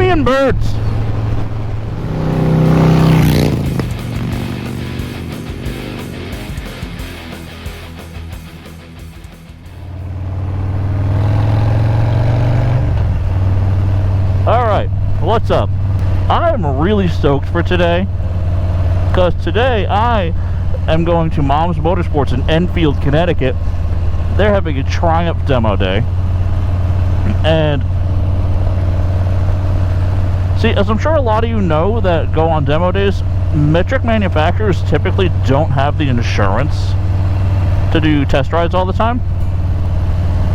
me and birds. Alright, what's up? I'm really stoked for today, because today I am going to Mom's Motorsports in Enfield, Connecticut. They're having a Triumph demo day. And see, as I'm sure a lot of you know that go on demo days, metric manufacturers typically don't have the insurance to do test rides all the time,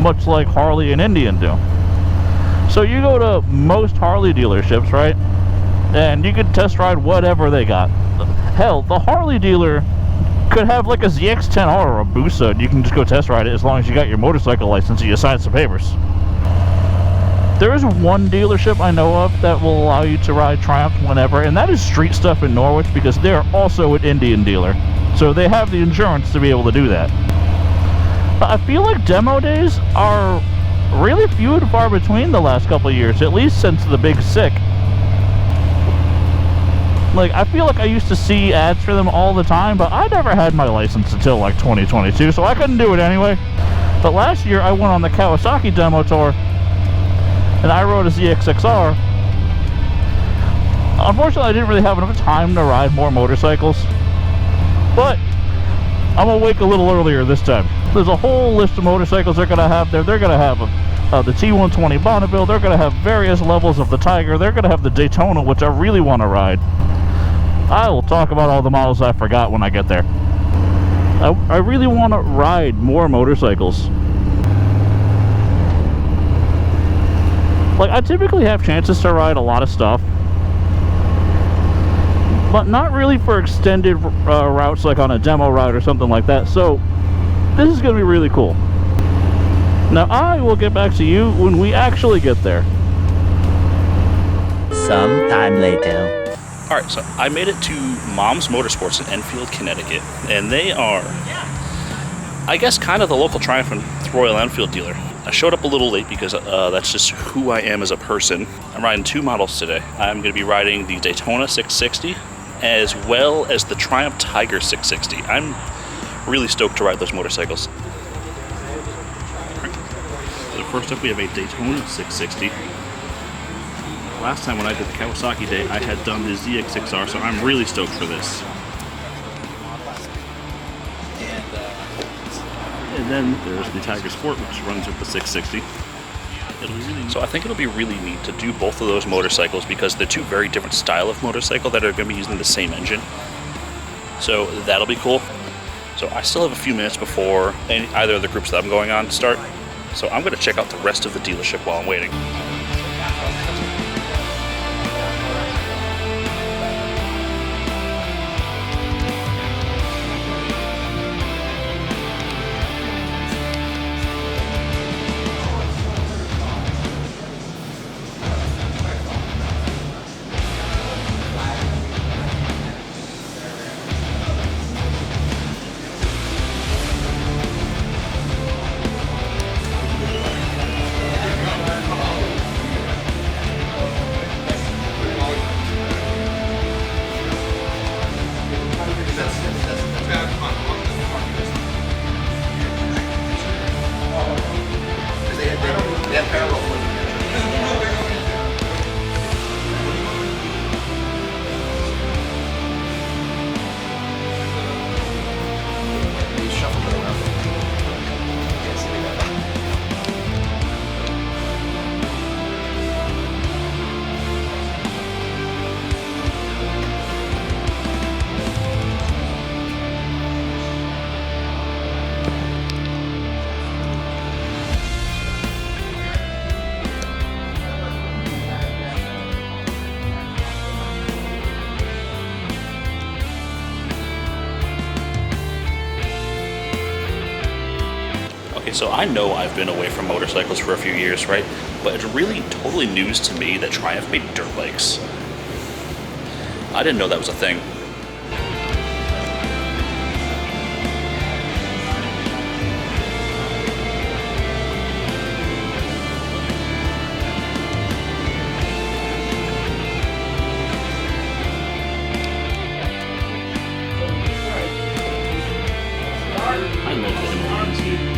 much like Harley and Indian do. So you go to most Harley dealerships, right, and you can test ride whatever they got. Hell, the Harley dealer could have like a ZX-10R or a Busa, and you can just go test ride it as long as you got your motorcycle license and you sign some papers. There is one dealership I know of that will allow you to ride Triumph whenever, and that is Street Stuff in Norwich, because they're also an Indian dealer. So they have the insurance to be able to do that. But I feel like demo days are really few and far between the last couple of years, at least since the Big Sick. Like, I feel like I used to see ads for them all the time, but I never had my license until like 2022, so I couldn't do it anyway. But last year I went on the Kawasaki demo tour, and I rode a ZX-XR. Unfortunately, I didn't really have enough time to ride more motorcycles, but I'm awake a little earlier this time. There's a whole list of motorcycles they're going to have there. They're going to have the T120 Bonneville. They're going to have various levels of the Tiger. They're going to have the Daytona, which I really want to ride. I will talk about all the models I forgot when I get there. I really want to ride more motorcycles. Like, I typically have chances to ride a lot of stuff, but not really for extended routes like on a demo ride or something like that. So this is going to be really cool. Now I will get back to you when we actually get there. Sometime later. Alright, so I made it to Mom's Motorsports in Enfield, Connecticut, and they are, I guess, kind of the local Triumph and Royal Enfield dealer. I showed up a little late because that's just who I am as a person. I'm riding two models today. I'm going to be riding the Daytona 660 as well as the Triumph Tiger 660. I'm really stoked to ride those motorcycles. Right. So first up we have a Daytona 660. Last time when I did the Kawasaki day, I had done the ZX-XR, so I'm really stoked for this. And then there's the Tiger Sport, which runs with the 660. So I think it'll be really neat to do both of those motorcycles because they're two very different style of motorcycle that are going to be using the same engine. So that'll be cool. So I still have a few minutes before either of the groups that I'm going on start. So I'm going to check out the rest of the dealership while I'm waiting. So I know I've been away from motorcycles for a few years, right? But it's really totally news to me that Triumph made dirt bikes. I didn't know that was a thing.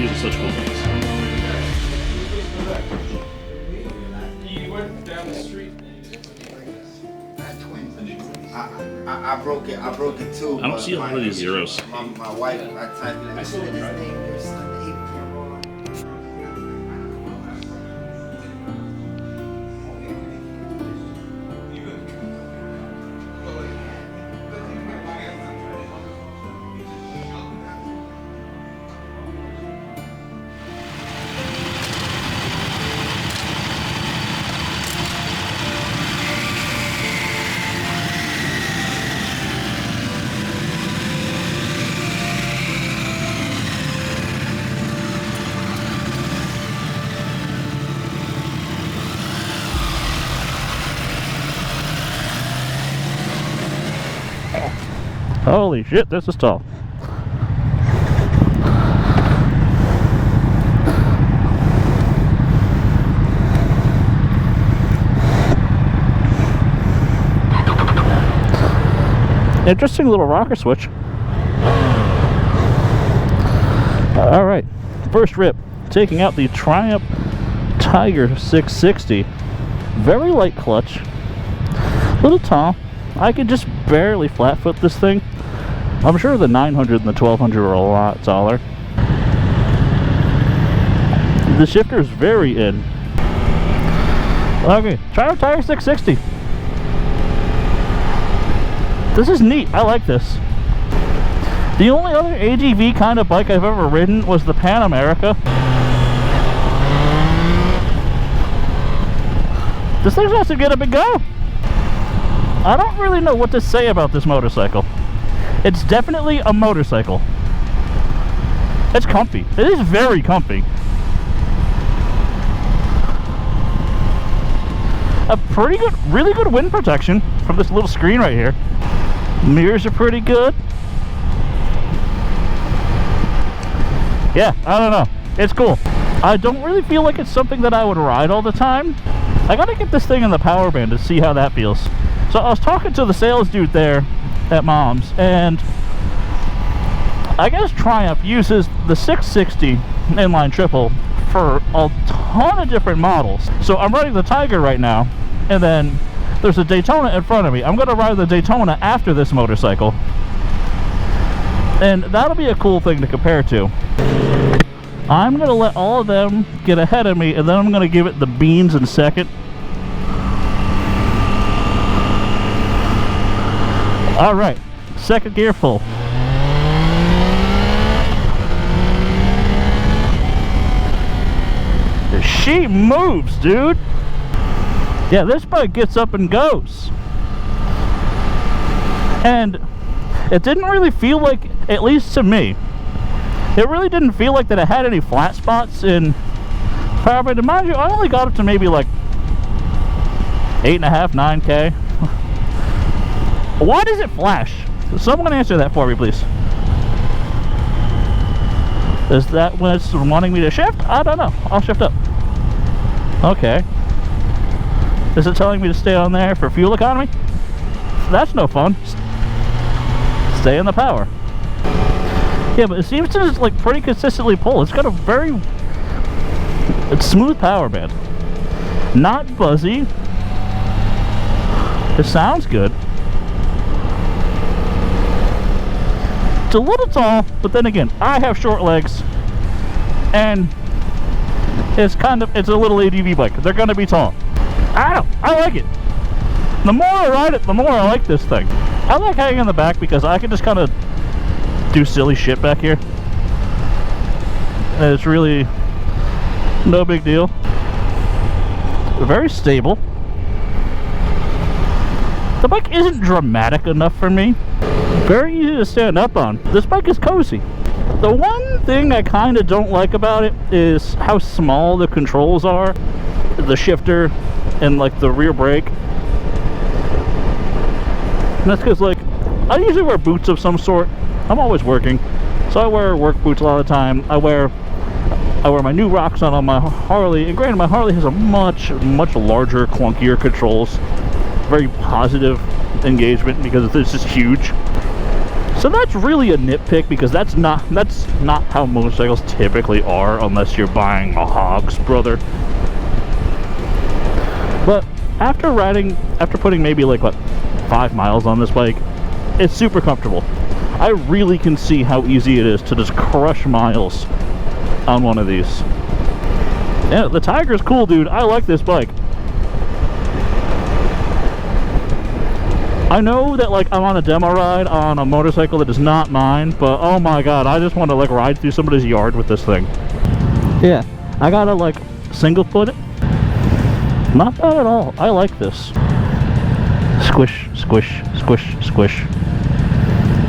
These are such cool things. I broke it too. I don't see a lot of these zeros. My wife, I typed it. I said his name was Holy shit, this is tall. Interesting little rocker switch. Alright, first rip. Taking out the Triumph Tiger 660. Very light clutch. Little tall. I could just barely flat foot this thing. I'm sure the 900 and the 1200 are a lot taller. The shifter is very in. Okay, Triumph Tiger 660. This is neat. I like this. The only other AGV kind of bike I've ever ridden was the Pan America. This thing's supposed to get a big go. I don't really know what to say about this motorcycle. It's definitely a motorcycle. It's comfy. It is very comfy. A pretty good, really good wind protection from this little screen right here. Mirrors are pretty good. Yeah, I don't know. It's cool. I don't really feel like it's something that I would ride all the time. I gotta get this thing in the power band to see how that feels. So I was talking to the sales dude there at Mom's, and I guess Triumph uses the 660 inline triple for a ton of different models. So I'm riding the Tiger right now, and then there's a Daytona in front of me. I'm going to ride the Daytona after this motorcycle, and that'll be a cool thing to compare to. I'm going to let all of them get ahead of me, and then I'm going to give it the beans in second. Alright, second gear full. She moves, dude. Yeah, this bike gets up and goes. And it didn't really feel like, at least to me, it really didn't feel like that it had any flat spots in power band. And mind you, I only got up to maybe like 8.5, 9K. Why does it flash? Someone answer that for me, please. Is that when it's wanting me to shift? I don't know. I'll shift up. Okay. Is it telling me to stay on there for fuel economy? That's no fun. Stay in the power. Yeah, but it seems to just like pretty consistently pull. It's got a very smooth power band. Not buzzy. It sounds good. It's a little tall, but then again, I have short legs, and it's a little ADV bike. They're gonna be tall. I like it. The more I ride it, the more I like this thing. I like hanging in the back because I can just kind of do silly shit back here. And it's really no big deal. Very stable. The bike isn't dramatic enough for me. Very easy to stand up on. This bike is cozy. The one thing I kind of don't like about it is how small the controls are. The shifter and like the rear brake. And that's because like, I usually wear boots of some sort. I'm always working. So I wear work boots a lot of the time. I wear my new rocks on my Harley. And granted, my Harley has a much larger, clunkier controls. Very positive engagement because it's just huge. So that's really a nitpick, because that's not how motorcycles typically are, unless you're buying a Hogs, brother. But after putting maybe like, what, 5 miles on this bike, it's super comfortable. I really can see how easy it is to just crush miles on one of these. Yeah, the Tiger's cool, dude. I like this bike. I know that, like, I'm on a demo ride on a motorcycle that is not mine, but oh my god, I just want to, like, ride through somebody's yard with this thing. Yeah, I gotta, like, single foot it. Not bad at all. I like this. Squish, squish, squish, squish.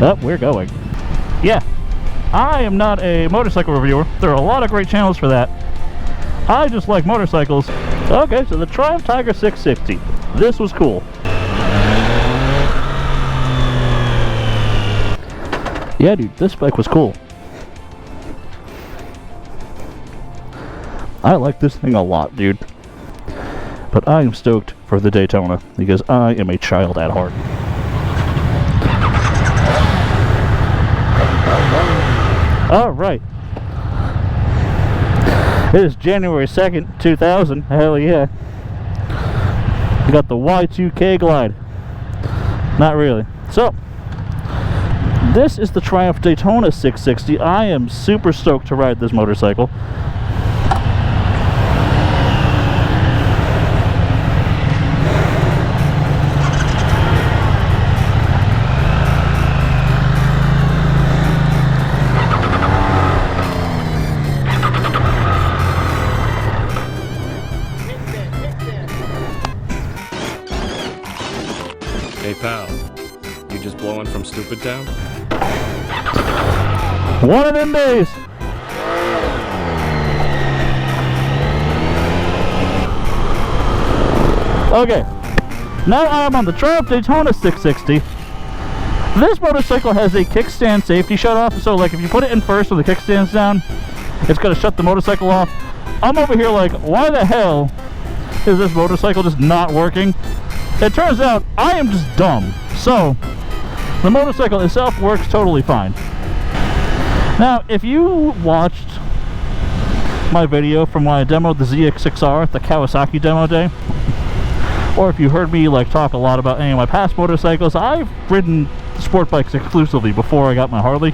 Oh, we're going. Yeah, I am not a motorcycle reviewer. There are a lot of great channels for that. I just like motorcycles. Okay, so the Triumph Tiger 660. This was cool. Yeah, dude, this bike was cool. I like this thing a lot, dude. But I am stoked for the Daytona, because I am a child at heart. Alright. It is January 2nd, 2000. Hell yeah. We got the Y2K Glide. Not really. So, this is the Triumph Daytona 660. I am super stoked to ride this motorcycle. Hey pal, you just blowing from Stupid Town? One of them days. Okay, now I am on the Triumph Daytona 660. This motorcycle has a kickstand safety shut off, so like if you put it in first when the kickstand's down, it's gonna shut the motorcycle off. I'm over here like, why the hell is this motorcycle just not working? It turns out I am just dumb. So the motorcycle itself works totally fine. Now, if you watched my video from when I demoed the ZX6R at the Kawasaki demo day, or if you heard me like talk a lot about any of my past motorcycles, I've ridden sport bikes exclusively before I got my Harley.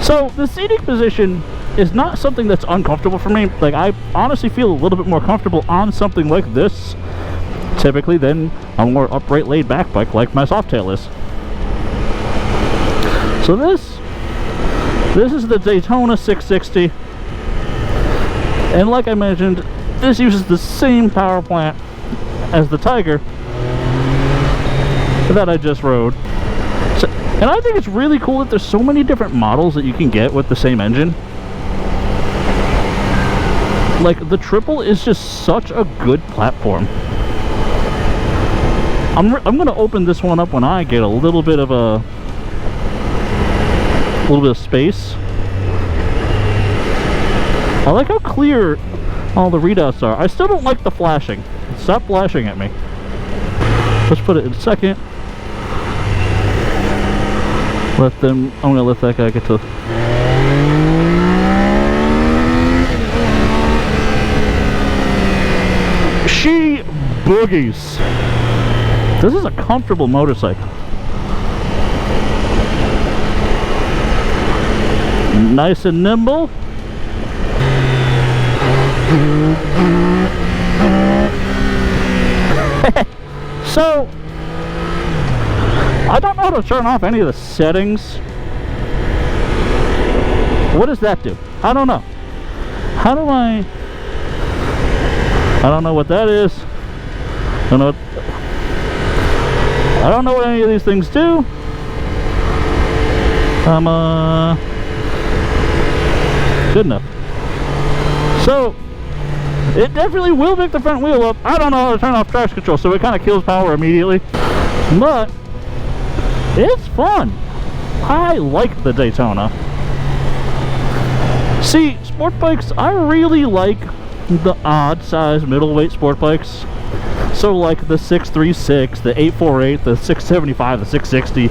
So the seating position is not something that's uncomfortable for me. Like, I honestly feel a little bit more comfortable on something like this typically than a more upright laid back bike like my Softail is. So this is the Daytona 660, and like I mentioned, this uses the same power plant as the Tiger that I just rode. So, and I think it's really cool that there's so many different models that you can get with the same engine. Like, the triple is just such a good platform. I'm gonna open this one up when I get a little bit of space. I like how clear all the readouts are. I still don't like the flashing. Stop flashing at me. Let's put it in second. I'm gonna let that guy get to. She boogies. This is a comfortable motorcycle. Nice and nimble. So, I don't know how to turn off any of the settings. What does that do? I don't know. How do I don't know what that is. I don't know what any of these things do. Good enough. So, it definitely will pick the front wheel up. I don't know how to turn off traction control, so it kind of kills power immediately. But it's fun. I like the Daytona. See, sport bikes, I really like the odd size middleweight sport bikes. So like the 636, the 848, the 675, the 660.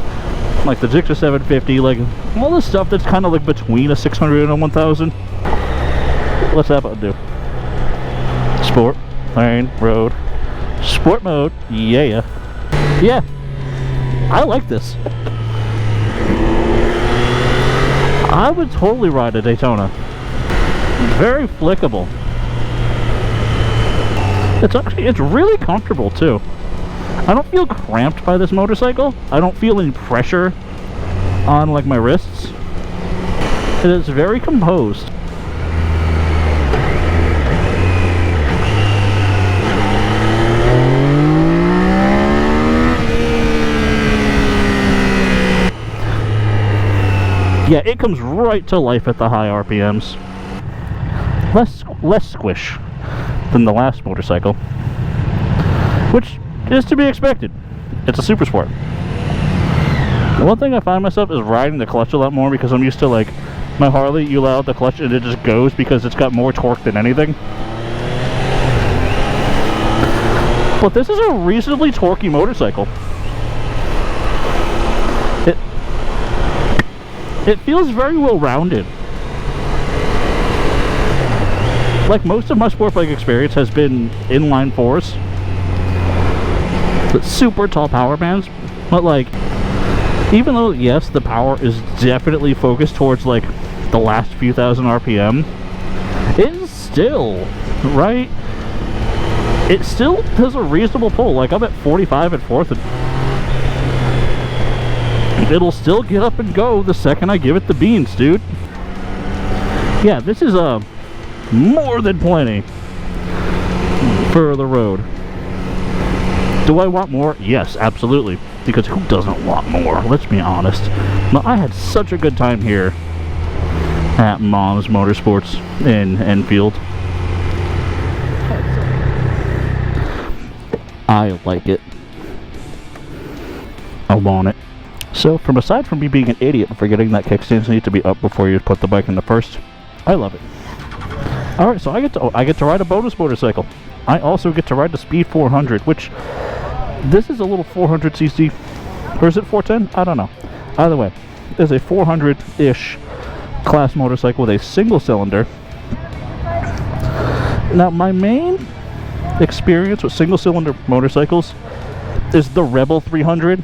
like the Gixxer 750, like all this stuff that's kind of like between a 600 and a 1000. What's that button do? Sport, lane, road, sport mode. Yeah, I like this. I would totally ride a Daytona. Very flickable. It's really comfortable too. I don't feel cramped by this motorcycle. I don't feel any pressure on like my wrists. It is very composed. Yeah, it comes right to life at the high RPMs. Less squish than the last motorcycle, which is to be expected. It's a super sport. The one thing I find myself is riding the clutch a lot more, because I'm used to, like, my Harley, you allow the clutch and it just goes because it's got more torque than anything. But this is a reasonably torquey motorcycle. It feels very well rounded. Like, most of my sport bike experience has been inline fours, but super tall power bands. But like, even though yes, the power is definitely focused towards like the last few thousand RPM, it is still right. It still has a reasonable pull. Like, I'm at 45 at fourth, and it'll still get up and go the second I give it the beans, dude. Yeah, this is more than plenty for the road. Do I want more? Yes, absolutely. Because who doesn't want more? Let's be honest. But I had such a good time here at Mom's Motorsports in Enfield. I like it. I want it. So, aside from me being an idiot and forgetting that kickstands need to be up before you put the bike in the first, I love it. Alright, so I get to ride a bonus motorcycle. I also get to ride the Speed 400, which this is a little 400cc, or is it 410? I don't know. Either way, there's a 400-ish class motorcycle with a single cylinder. Now, my main experience with single cylinder motorcycles is the Rebel 300,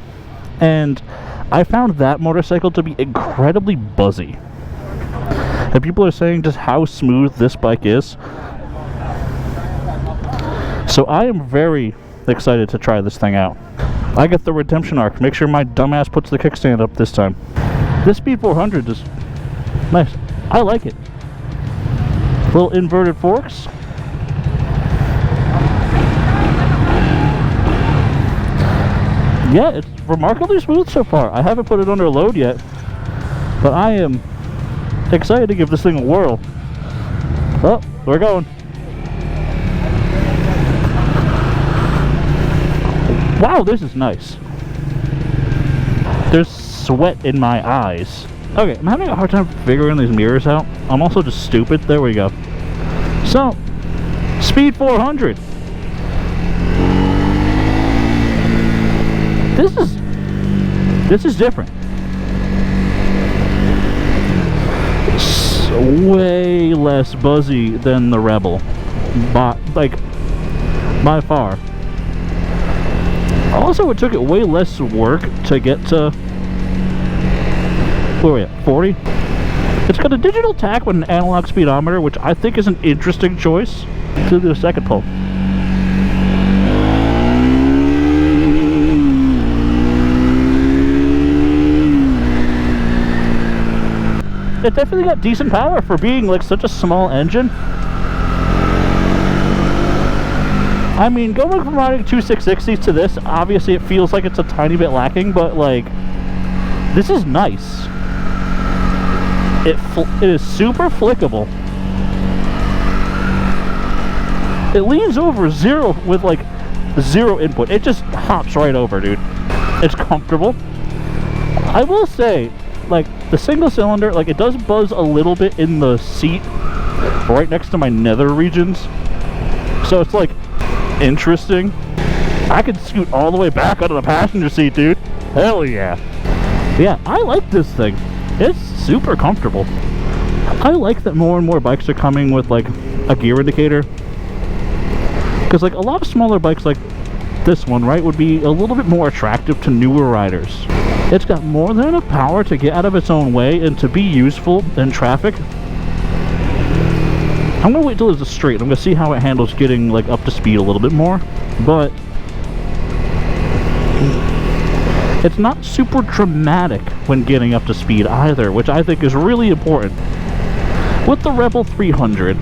and I found that motorcycle to be incredibly buzzy. And people are saying just how smooth this bike is. So I am very excited to try this thing out. I get the redemption arc. Make sure my dumbass puts the kickstand up this time. This Speed 400 is nice. I like it. Little inverted forks. Yeah, it's remarkably smooth so far. I haven't put it under load yet, but I am excited to give this thing a whirl. Oh, we're going. Wow, this is nice. There's sweat in my eyes. Okay, I'm having a hard time figuring these mirrors out. I'm also just stupid. There we go. So, Speed 400. This is different. It's way less buzzy than the Rebel, by far. Also, it took it way less work to get to, where are we at, 40? It's got a digital tach with an analog speedometer, which I think is an interesting choice. To the second pull. It definitely got decent power for being like such a small engine. I mean, going from riding two 660s to this, obviously it feels like it's a tiny bit lacking, but like, this is nice. It is super flickable. It leans over zero with like zero input. It just hops right over, dude. It's comfortable. I will say, like, the single cylinder, like, it does buzz a little bit in the seat right next to my nether regions. So it's like interesting. I could scoot all the way back onto the passenger seat, dude. Hell yeah. Yeah, I like this thing. It's super comfortable. I like that more and more bikes are coming with like a gear indicator. Because like a lot of smaller bikes like this one, right, would be a little bit more attractive to newer riders. It's got more than enough power to get out of its own way and to be useful in traffic. I'm gonna wait till it's a straight. I'm gonna see how it handles getting like up to speed a little bit more. But it's not super dramatic when getting up to speed either, which I think is really important. With the Rebel 300,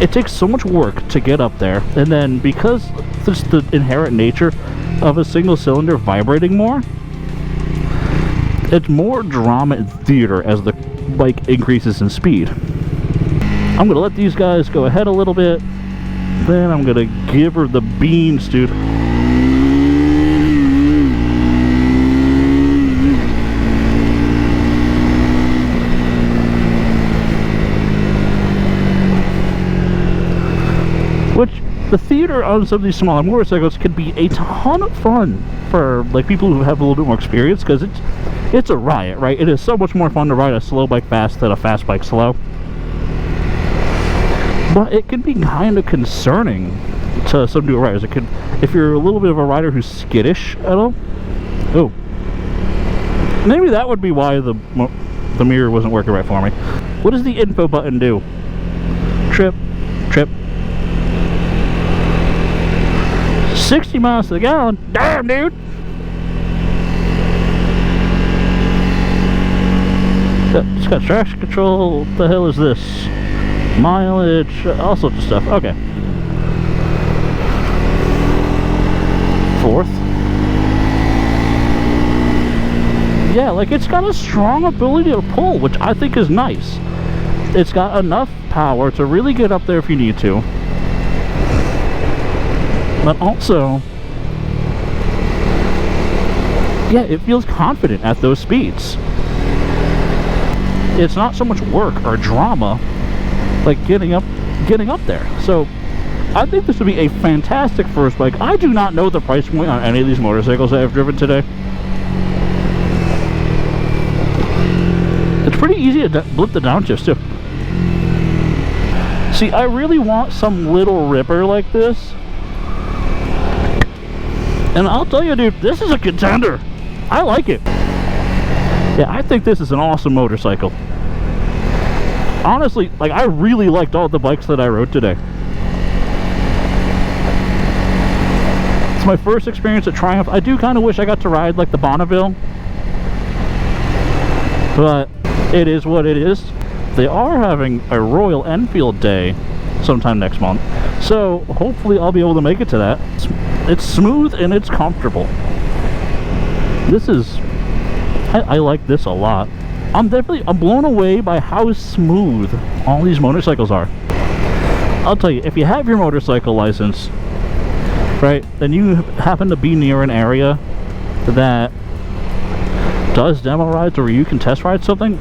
it takes so much work to get up there, and then because it's the inherent nature of a single cylinder vibrating more, it's more drama and theater as the bike increases in speed. I'm gonna let these guys go ahead a little bit, then I'm gonna give her the beans, dude. Which, the theater on some of these smaller motorcycles can be a ton of fun for like people who have a little bit more experience, because it's a riot, right? It is so much more fun to ride a slow bike fast than a fast bike slow. But it can be kind of concerning to some newer riders. It could, if you're a little bit of a rider who's skittish at all. Oh, maybe that would be why the mirror wasn't working right for me. What does the info button do? Trip. 60 miles to the gallon. Damn, dude. It's got traction control. What the hell is this? Mileage, all sorts of stuff. Okay. Fourth. Yeah, like it's got a strong ability to pull, which I think is nice. It's got enough power to really get up there if you need to. But also, yeah, it feels confident at those speeds. It's not so much work or drama like getting up there. So I think this would be a fantastic first bike. I do not know the price point on any of these motorcycles that I've driven today. It's pretty easy to blip the downshifts too. See, I really want some little ripper like this. And I'll tell you, dude, this is a contender. I like it. Yeah, I think this is an awesome motorcycle. Honestly, like, I really liked all the bikes that I rode today. It's my first experience at Triumph. I do kind of wish I got to ride, like, the Bonneville. But it is what it is. They are having a Royal Enfield Day sometime next month. So, hopefully I'll be able to make it to that. It's smooth and it's comfortable. This is... I like this a lot. I'm blown away by how smooth all these motorcycles are. I'll tell you, if you have your motorcycle license, right, then you happen to be near an area that does demo rides or you can test ride something,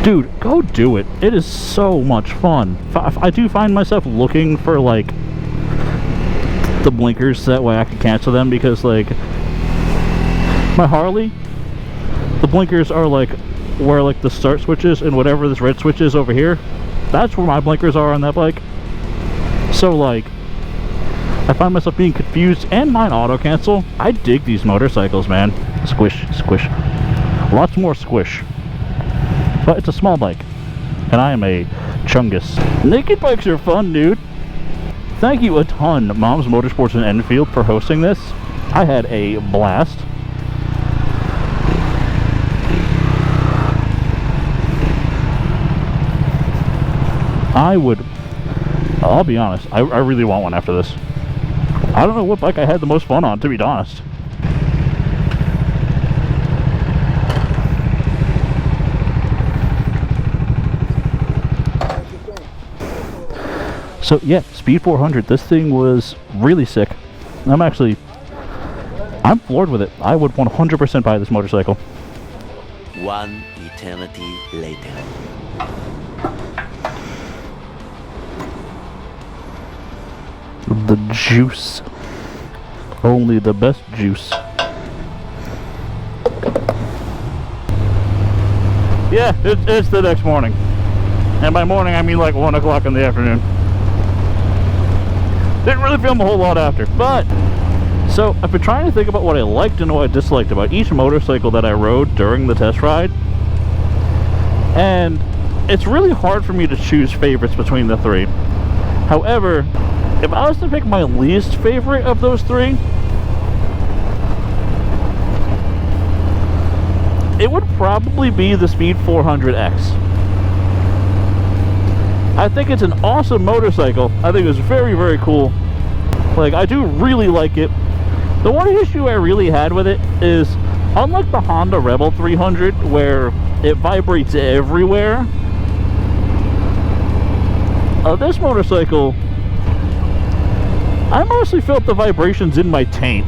dude, go do it. It is so much fun. I do find myself looking for like the blinkers, that way I can cancel them, because like my Harley, the blinkers are like where like the start switch is, and whatever this red switch is over here, that's where my blinkers are on that bike. So like I find myself being confused, and mine auto cancel. I dig these motorcycles, man. Squish, squish, lots more squish. But it's a small bike, and I am a chungus. Naked bikes are fun, dude. Thank you a ton, Mom's Motorsports in Enfield, for hosting this. I had a blast. I'll be honest, I really want one after this. I don't know what bike I had the most fun on, to be honest. So yeah, Speed 400, this thing was really sick. I'm floored with it. I would 100% buy this motorcycle. One eternity later. The juice. Only the best juice. Yeah, it's the next morning. And by morning, I mean like 1 o'clock in the afternoon. Didn't really film a whole lot after, but... So, I've been trying to think about what I liked and what I disliked about each motorcycle that I rode during the test ride. And it's really hard for me to choose favorites between the three. However, if I was to pick my least favorite of those three, it would probably be the Speed 400X. I think it's an awesome motorcycle. I think it's very, very cool. Like, I do really like it. The one issue I really had with it is, unlike the Honda Rebel 300, where it vibrates everywhere, this motorcycle, I mostly felt the vibrations in my taint.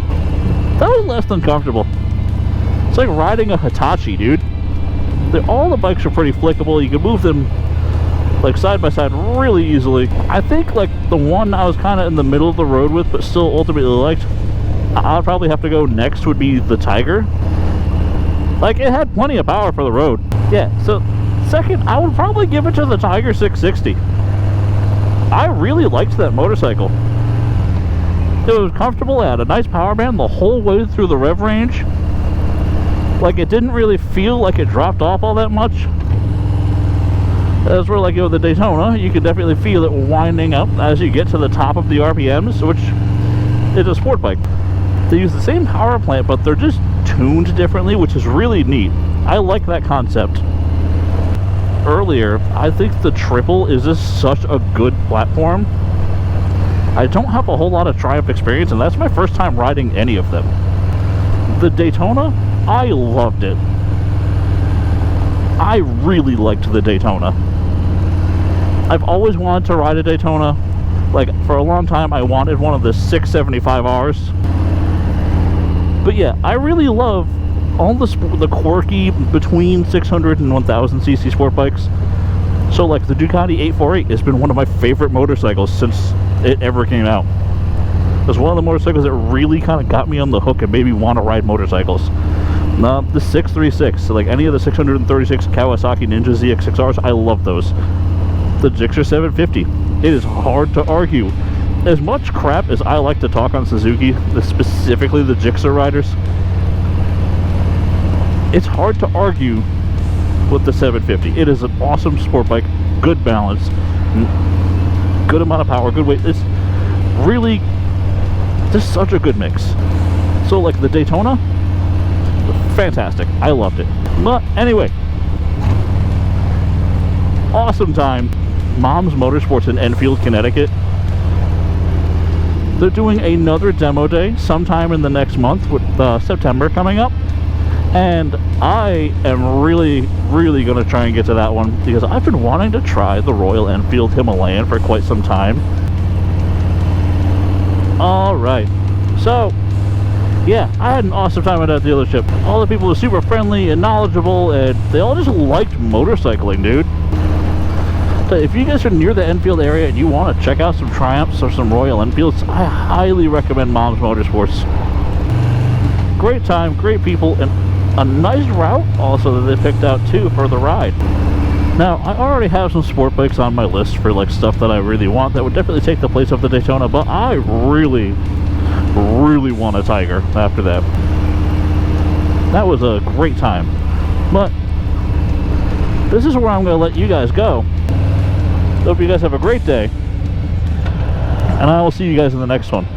That was less than comfortable. It's like riding a Hitachi, dude. All the bikes are pretty flickable. You can move them like side by side really easily. I think like the one I was kind of in the middle of the road with, but still ultimately liked, I'd probably have to go next, would be the Tiger. Like, it had plenty of power for the road. Yeah, so second, I would probably give it to the Tiger 660. I really liked that motorcycle. It was comfortable. It had a nice power band the whole way through the rev range. Like, it didn't really feel like it dropped off all that much. As we're like, the Daytona, you can definitely feel it winding up as you get to the top of the RPMs, which is a sport bike. They use the same power plant, but they're just tuned differently, which is really neat. I like that concept. Earlier, I think the Triple is just such a good platform. I don't have a whole lot of Triumph experience, and that's my first time riding any of them. The Daytona, I loved it. I really liked the Daytona. I've always wanted to ride a Daytona. Like, for a long time, I wanted one of the 675Rs. But yeah, I really love all the quirky between 600 and 1000cc sport bikes. So like the Ducati 848 has been one of my favorite motorcycles since it ever came out. It was one of the motorcycles that really kind of got me on the hook and made me want to ride motorcycles. The 636, so like any of the 636 Kawasaki Ninja ZX6Rs, I love those. The Gixxer 750, it is hard to argue. As much crap as I like to talk on Suzuki, specifically the Gixxer riders, it's hard to argue with the 750. It is an awesome sport bike, good balance, good amount of power, good weight. It's really just such a good mix. So like the Daytona, fantastic. I loved it. But anyway, awesome time. Mom's Motorsports in Enfield, Connecticut. They're doing another demo day sometime in the next month with September coming up. And I am really, really going to try and get to that one because I've been wanting to try the Royal Enfield Himalayan for quite some time. Alright, so yeah, I had an awesome time at that dealership. All the people were super friendly and knowledgeable, and they all just liked motorcycling, dude. So if you guys are near the Enfield area and you want to check out some Triumphs or some Royal Enfields, I highly recommend Mom's Motorsports. Great time, great people, and a nice route also that they picked out too for the ride. Now, I already have some sport bikes on my list for like stuff that I really want that would definitely take the place of the Daytona, but I really want a Tiger after that. That was a great time. But this is where I'm going to let you guys go. Hope you guys have a great day, and I will see you guys in the next one.